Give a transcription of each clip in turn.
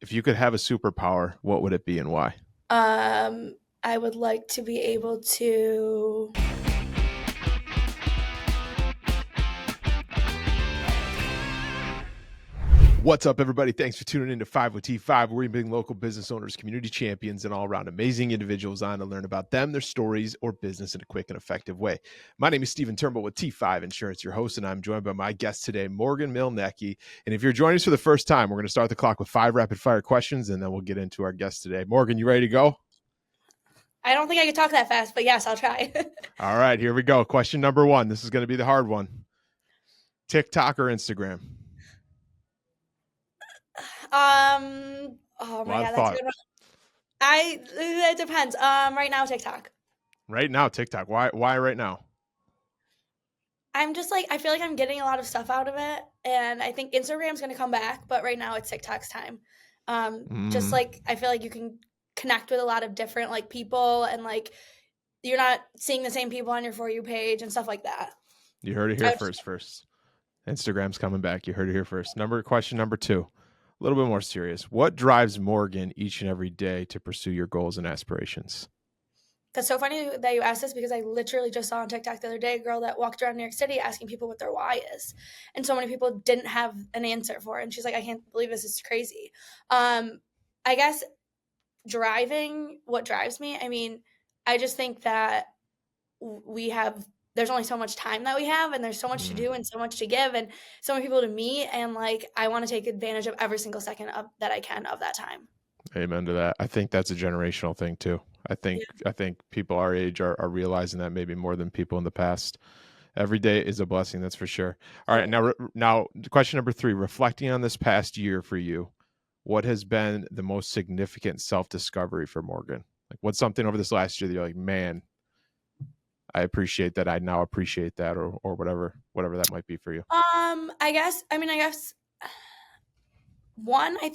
If you could have a superpower, what would it be and why? I would like to be able to. What's up, everybody? Thanks for tuning in to 5 with T5, where we bring local business owners, community champions, and all around amazing individuals on to learn about them, their stories, or business in a quick and effective way. My name is Stephen Turnbull with T5 Insurance, your host, and I'm joined by my guest today, Morgan Mielnicki. And if you're joining us for the first time, we're going to start the clock with 5 rapid-fire questions, and then we'll get into our guest today. Morgan, you ready to go? I don't think I could talk that fast, but yes, I'll try. All right, here we go. Question number 1. This is going to be the hard one. TikTok or Instagram? Oh A my lot of God, that's a thought. good one. It depends. Right now, TikTok. Right now, TikTok. Why right now? I'm just like, I feel like I'm getting a lot of stuff out of it, and I think Instagram's going to come back, but right now it's TikTok's time. Just like, I feel like you can connect with a lot of different like people, and like, you're not seeing the same people on your For You page and stuff like that. You heard it here first. Instagram's coming back. You heard it here first. Question number 2. A little bit more serious. What drives Morgan each and every day to pursue your goals and aspirations? That's so funny that you asked this, because I literally just saw on TikTok the other day a girl that walked around New York City asking people what their why is. And so many people didn't have an answer for it. And she's like, I can't believe this is crazy. I guess what drives me, I mean, I just think that there's only so much time that we have, and there's so much to do and so much to give and so many people to meet. And like, I want to take advantage of every single second that I can of that time. Amen to that. I think that's a generational thing too. I think people our age are realizing that maybe more than people in the past. Every day is a blessing, that's for sure. All right, now question number 3. Reflecting on this past year for you, what has been the most significant self-discovery for Morgan? Like, what's something over this last year that you're like, man, I appreciate that. I now appreciate that, or whatever that might be for you. I guess one, I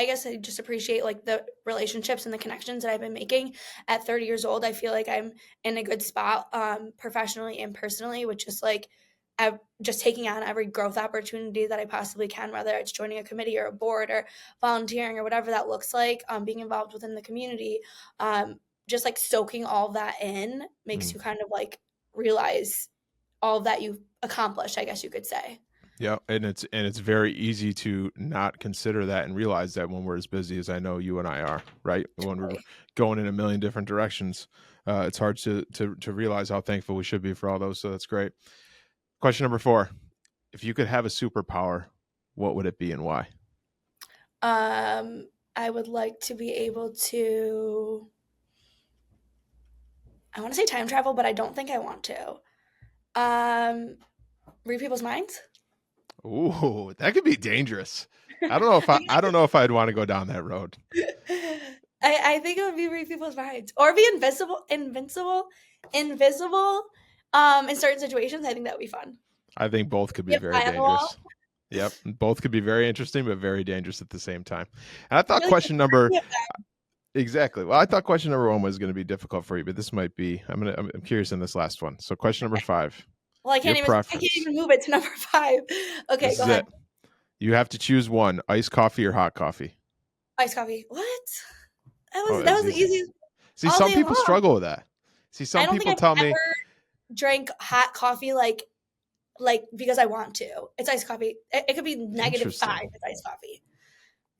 guess I just appreciate like the relationships and the connections that I've been making at 30 years old. I feel like I'm in a good spot, professionally and personally, which is like, I'm just taking on every growth opportunity that I possibly can, whether it's joining a committee or a board or volunteering or whatever that looks like, being involved within the community. Just like soaking all of that in makes you kind of like realize all of that you've accomplished, I guess you could say. Yeah, and it's very easy to not consider that and realize that when we're as busy as I know you and I are, right? When we're going in a million different directions, it's hard to realize how thankful we should be for all those. So that's great. Question number 4. If you could have a superpower, what would it be and why? I would like to be able to, I want to say time travel, but I don't think I want to. Read people's minds. Ooh, that could be dangerous. I don't know if I'd want to go down that road. I think it would be read people's minds, or be invincible. In certain situations, I think that would be fun. I think both could be very dangerous. Yep, both could be very interesting, but very dangerous at the same time. And I thought question number exactly. Well, I thought question number 1 was going to be difficult for you, but this might be. I'm curious in this last one. So question number 5. Well, I can't even move it to number 5. Okay, go ahead. You have to choose one: iced coffee or hot coffee. Iced coffee. What? That was the easiest. See, some people struggle with that. See, some people tell me, drink hot coffee like because I want to. It's iced coffee. It could be -5 with iced coffee.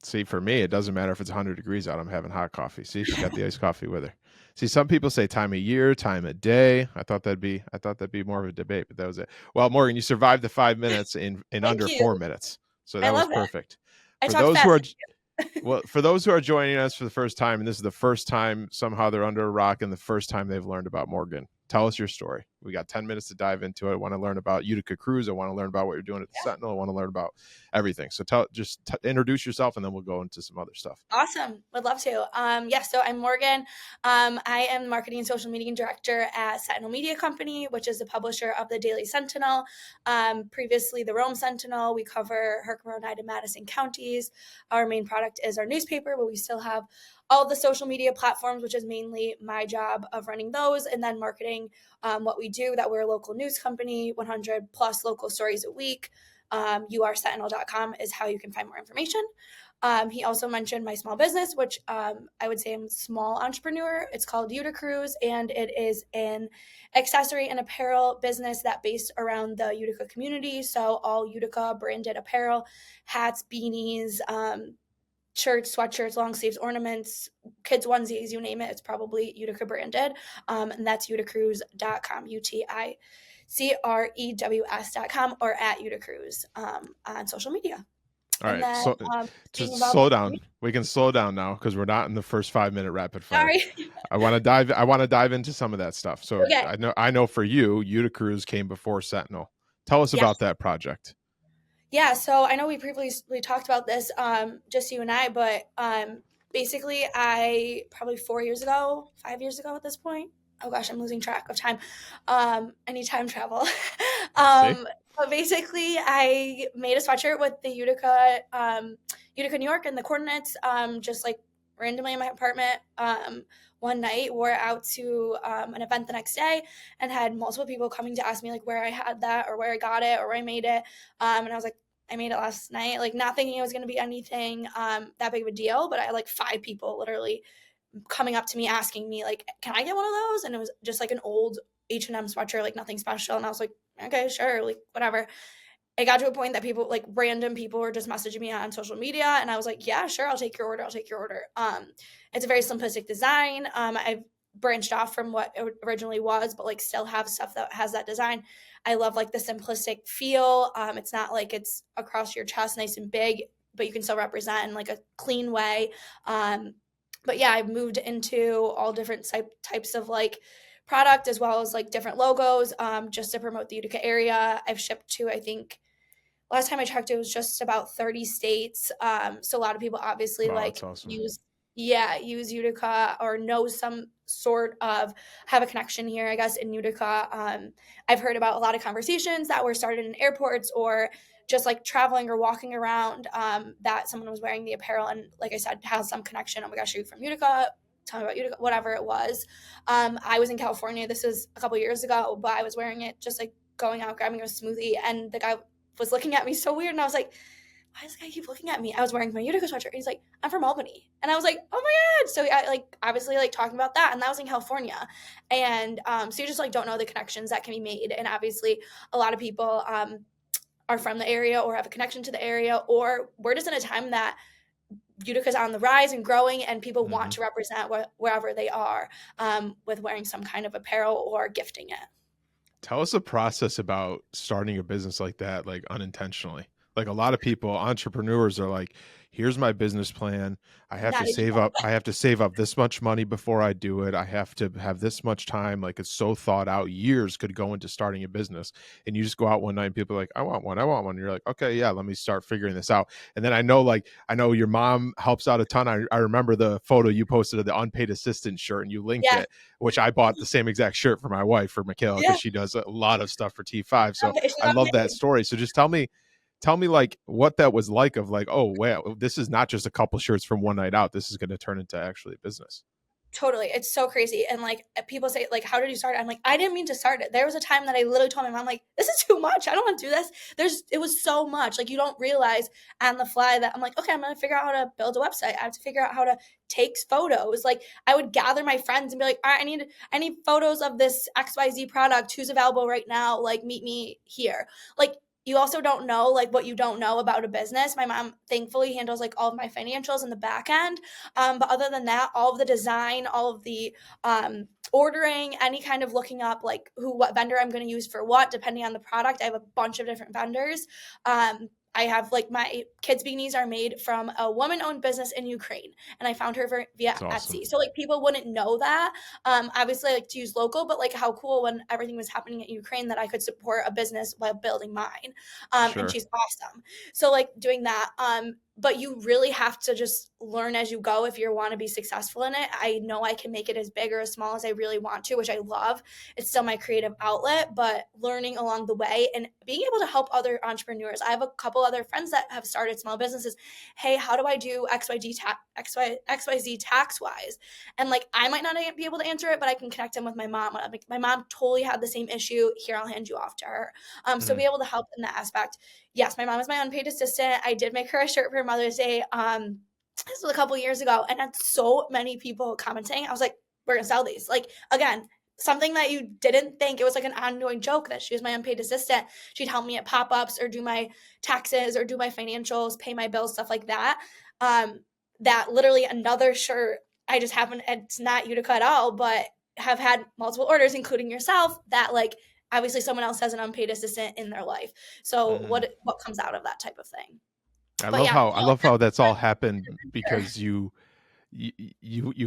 See, for me, it doesn't matter if it's 100 degrees out. I'm having hot coffee. See, she got the iced coffee with her. See, some people say time of year, time of day. I thought that'd be more of a debate, but that was it. Well, Morgan, you survived the 5 minutes in under 4 minutes, so that was perfect. For those who are joining us for the first time, and this is the first time somehow they're under a rock, and the first time they've learned about Morgan, tell us your story. We got 10 minutes to dive into it. I want to learn about Utica Cruise. I want to learn about what you're doing at the Sentinel. I want to learn about everything. So introduce yourself, and then we'll go into some other stuff. Awesome. Would love to. So I'm Morgan. I am the marketing and social media director at Sentinel Media Company, which is the publisher of the Daily Sentinel. Previously the Rome Sentinel. We cover Herkimer, Oneida, Madison counties. Our main product is our newspaper, but we still have all the social media platforms, which is mainly my job of running those, and then marketing what we do, that we're a local news company, 100 plus local stories a week. URsentinel.com is how you can find more information. He also mentioned my small business, which I would say I'm a small entrepreneur. It's called Utica, and it is an accessory and apparel business that based around the Utica community. So all Utica branded apparel, hats, beanies, shirts, sweatshirts, long sleeves, ornaments, kids onesies, you name it, it's probably Utica branded. And that's uticrews.com, UTICREWS.com, or at Uticrews on social media. All And right. then So speaking just about slow down. We can slow down now because we're not in the first 5 minute rapid fire. sorry. I want to dive into some of that stuff. So Okay. I know for you, Uticruise came before Sentinel. Tell us Yeah. about that project. Yeah, so I know we previously talked about this, just you and I, but basically, I probably 4 years ago, 5 years ago at this point. Oh gosh, I'm losing track of time. I need time travel. See? But basically, I made a sweatshirt with the Utica, New York, and the coordinates, just like randomly in my apartment. One night, wore it out to an event the next day, and had multiple people coming to ask me like where I had that or where I got it or where I made it. And I was like, I made it last night, like not thinking it was going to be anything that big of a deal, but I had like 5 people literally coming up to me asking me like, can I get one of those? And it was just like an old H&M sweatshirt, like nothing special. And I was like, okay, sure, like whatever. It got to a point that people, like random people, were just messaging me on social media, and I was like, yeah, sure, I'll take your order. I'll take your order. It's a very simplistic design. I've branched off from what it originally was, but like still have stuff that has that design. I love like the simplistic feel. It's not like it's across your chest, nice and big, but you can still represent in like a clean way. But yeah, I've moved into all different types of like product as well as like different logos, just to promote the Utica area. I've shipped to, I think, last time I checked, it was just about 30 states. So a lot of people obviously Wow, that's like awesome. use Utica or know some sort of have a connection here, I guess, in Utica. I've heard about a lot of conversations that were started in airports or just like traveling or walking around, that someone was wearing the apparel and, like I said, has some connection. Oh my gosh, are you from Utica? Tell me about Utica, whatever it was. I was in California. This was a couple years ago, but I was wearing it just like going out grabbing a smoothie, and the guy was looking at me so weird, and I was like, why does this guy keep looking at me? I was wearing my Utica sweatshirt, and he's like, I'm from Albany, and I was like, oh my god. So I like obviously like talking about that, and that was in California, and so you just like don't know the connections that can be made, and obviously a lot of people are from the area or have a connection to the area, or we're just in a time that Utica's on the rise and growing, and people want Hmm. to represent wherever they are, with wearing some kind of apparel or gifting it. Tell us a process about starting a business like that, like unintentionally. Like a lot of people, entrepreneurs are like, here's my business plan. Not a deal. I have to save up this much money before I do it. I have to have this much time. Like it's so thought out. Years could go into starting a business. And you just go out one night and people are like, I want one. I want one. And you're like, okay, yeah, let me start figuring this out. And then I know your mom helps out a ton. I remember the photo you posted of the unpaid assistant shirt and you linked Yeah. it, which I bought the same exact shirt for my wife, for Michaela, because Yeah. she does a lot of stuff for T5. So She's I love that amazing. story. So just tell me like what that was like of like, oh wow, this is not just a couple shirts from one night out. This is going to turn into actually a business. Totally. It's so crazy. And like people say, like, how did you start it? I'm like, I didn't mean to start it. There was a time that I literally told my mom, like, this is too much. I don't want to do this. It was so much. Like, you don't realize on the fly that I'm like, okay, I'm going to figure out how to build a website. I have to figure out how to take photos. Like, I would gather my friends and be like, all right, I need photos of this XYZ product. Who's available right now? Like, meet me here. Like, you also don't know like what you don't know about a business. My mom thankfully handles like all of my financials in the back end, but other than that, all of the design, all of the ordering, any kind of looking up like what vendor I'm going to use for what, depending on the product. I have a bunch of different vendors. I have like my kids' beanies are made from a woman-owned business in Ukraine, and I found her via It's awesome. Etsy. So like people wouldn't know that. Obviously, I like to use local, but like how cool when everything was happening in Ukraine that I could support a business while building mine. And Sure. she's awesome. So like doing that. But you really have to just learn as you go if you want to be successful in it. I know I can make it as big or as small as I really want to, which I love. It's still my creative outlet, but learning along the way and being able to help other entrepreneurs. I have a couple other friends that have started small businesses. Hey, how do I do XYZ tax wise? And like, I might not be able to answer it, but I can connect them with my mom. Like, my mom totally had the same issue. Here, I'll hand you off to her. So Mm. be able to help in that aspect. Yes, my mom is my unpaid assistant. I did make her a shirt for Mother's Day. This was a couple years ago, and had so many people commenting. I was like, we're gonna sell these. Like, again, something that you didn't think, it was like an ongoing joke that she was my unpaid assistant. She'd help me at pop-ups or do my taxes or do my financials, pay my bills, stuff like that. Um, that literally another shirt, I just happen, it's not Utica at all, but have had multiple orders, including yourself, that like obviously someone else has an unpaid assistant in their life. So Mhm. what comes out of that type of thing? I But love yeah, how I no, love how that's all happened sure. because you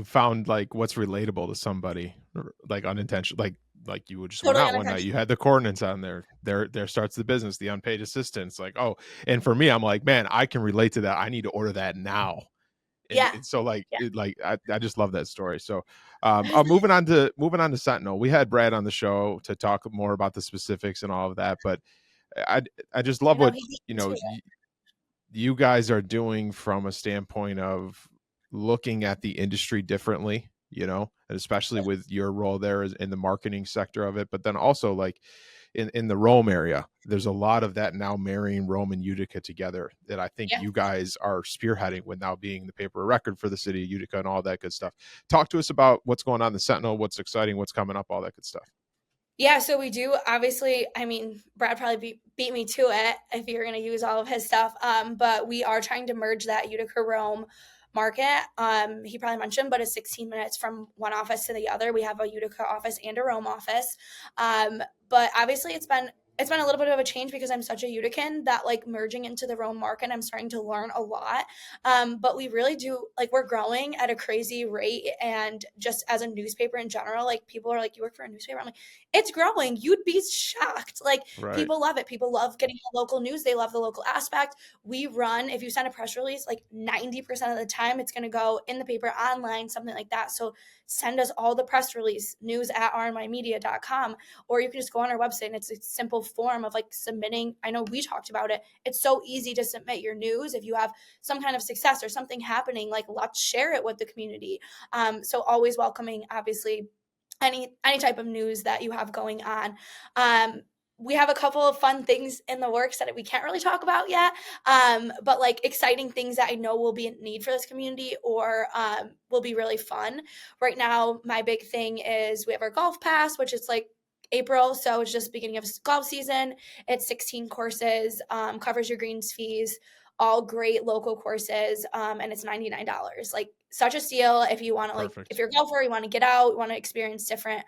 found like what's relatable to somebody, like unintentional, like you just went Totally out one night, unintentional. you had the coordinates on there. There starts the business, the unpaid assistance. Like, oh, and for me, I'm like, man, I can relate to that. I need to order that now. And Yeah. it's so like Yeah. I just love that story. So moving on to Sentinel. We had Brad on the show to talk more about the specifics and all of that, but I I just I love know what he beat you me to know it. you guys are doing from a standpoint of looking at the industry differently, and especially with your role there in the marketing sector of it, but then also like in the Rome area, there's a lot of that now marrying Rome and Utica together that I think Yeah. you guys are spearheading with now being the paper of record for the city of Utica and all that good stuff. Talk to us about what's going on in the Sentinel, what's exciting, what's coming up, all that good stuff. Yeah, so we do obviously, I mean, Brad probably beat me to it if you're going to use all of his stuff. But we are trying to merge that Utica Rome market. He probably mentioned, but it's 16 minutes from one office to the other. We have a Utica office and a Rome office. But obviously it's been a little bit of a change because I'm such a Utican that like merging into the Rome market, I'm starting to learn a lot. But we really do like we're growing at a crazy rate, and just as a newspaper in general, like people are like, "You work for a newspaper?" I'm like, it's growing. You'd be shocked. Like Right. people love it. People love getting the local news. They love the local aspect. We run, if you send a press release, like 90% of the time it's going to go in the paper, online, something like that. So send us all the press release news at rnymedia.com, or you can just go on our website, and it's a simple form of like submitting. I know we talked about it. It's so easy to submit your news. If you have some kind of success or something happening, like let's share it with the community. So always welcoming, obviously, any type of news that you have going on. Um, we have a couple of fun things in the works that we can't really talk about yet, but like exciting things that I know will be in need for this community, or will be really fun. Right now, my big thing is we have our golf pass, which is like April, so it's just beginning of golf season. It's 16 courses, covers your greens fees, all great local courses, and it's $99. Like such a steal if you want to, like if Perfect. you're a golfer, you want to get out, you want to experience different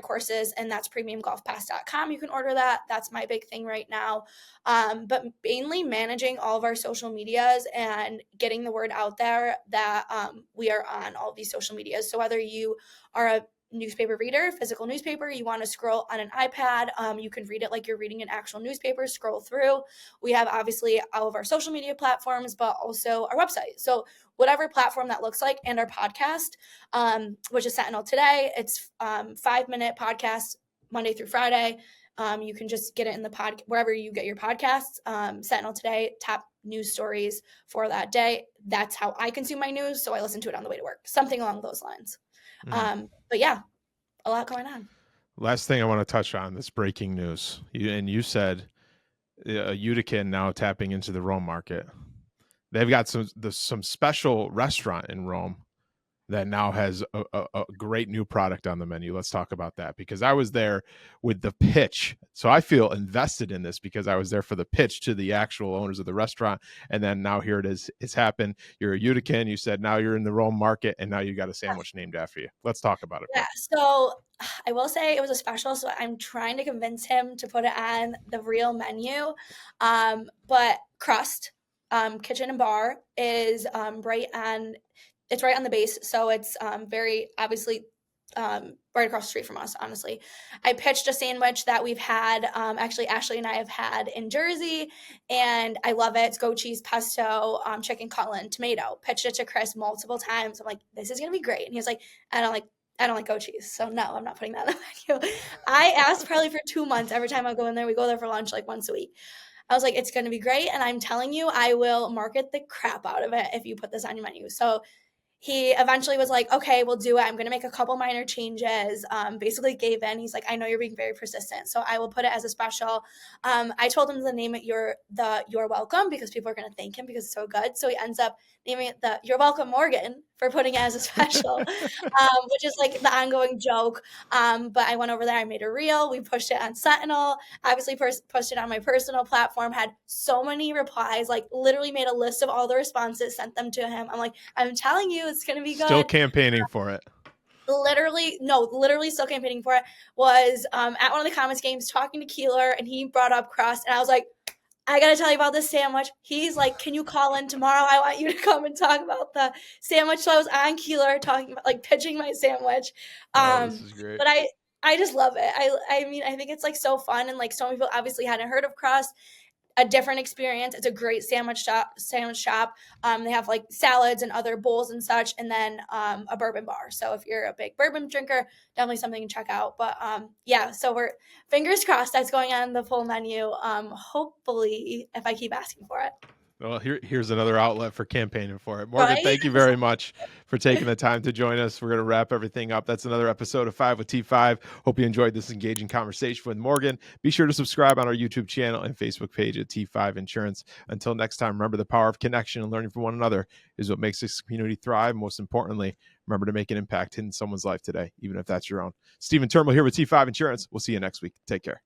courses, and that's premiumgolfpass.com. You can order that. That's my big thing right now. But mainly managing all of our social medias and getting the word out there that we are on all of these social medias. So whether you are a newspaper reader, physical newspaper, you want to scroll on an iPad, you can read it like you're reading an actual newspaper, scroll through. We have obviously all of our social media platforms, but also our website. So whatever platform that looks like, and our podcast, which is Sentinel Today. It's 5-minute podcast Monday through Friday. You can just get it in the pod wherever you get your podcasts. Sentinel Today, top news stories for that day. That's how I consume my news. So I listen to it on the way to work, something along those lines. Mhm. But yeah, a lot going on. Last thing I want to touch on this breaking news. You said Utica now tapping into the Rome market. They've got some special restaurant in Rome that now has a great new product on the menu. Let's talk about that because I was there with the pitch. So I feel invested in this because I was there for the pitch to the actual owners of the restaurant. And then now here it is. It's happened. You're a Utican. You said now you're in the Rome market and now you got a sandwich named after you. Let's talk about it Yeah, quick. so I will say it was a special, so I'm trying to convince him to put it on the real menu. But Crust, Kitchen and Bar is it's right on the base, so it's very obviously right across the street from us. Honestly, I pitched a sandwich that we've had. Actually, Ashley and I have had in Jersey, and I love it. It's goat cheese, pesto, chicken cutlet, and tomato. Pitched it to Chris multiple times. I'm like, this is gonna be great, and he was like, I don't like I don't like goat cheese, so no, I'm not putting that on the menu. I asked probably for 2 months. Every time I go in there, we go there for lunch like once a week. I was like, it's going to be great. And I'm telling you, I will market the crap out of it if you put this on your menu. So he eventually was like, okay, we'll do it. I'm going to make a couple minor changes. Basically gave in. He's like, I know you're being very persistent, so I will put it as a special. I told him to name it You're Welcome, because people are going to thank him because it's so good. So he ends up naming it the You're Welcome Morgan for putting it as a special, which is like the ongoing joke. But I went over there, I made a reel, we pushed it on Sentinel, obviously pushed it on my personal platform, had so many replies, like literally made a list of all the responses, sent them to him. I'm like, I'm telling you, it's going to be Still good. campaigning for it. Literally still campaigning for it. Was at one of the Comets games talking to Keeler, and he brought up crust, and I was like, I gotta tell you about this sandwich. He's like, can you call in tomorrow? I want you to come and talk about the sandwich. So I was on Keeler talking about, like, pitching my sandwich. Oh, this is great. But I just love it. I mean, I think it's like so fun, and like so many people obviously hadn't heard of crust. A different experience. It's a great sandwich shop. They have like salads and other bowls and such, and then a bourbon bar. So if you're a big bourbon drinker, definitely something to check out. But yeah, so we're fingers crossed that's going on the full menu. Hopefully, if I keep asking for it. Well, here's another outlet for campaigning for it. Morgan, Right? thank you very much for taking the time to join us. We're going to wrap everything up. That's another episode of 5 with T5. Hope you enjoyed this engaging conversation with Morgan. Be sure to subscribe on our YouTube channel and Facebook page at T5 Insurance. Until next time, remember, the power of connection and learning from one another is what makes this community thrive. Most importantly, remember to make an impact in someone's life today, even if that's your own. Stephen Turnbull here with T5 Insurance. We'll see you next week. Take care.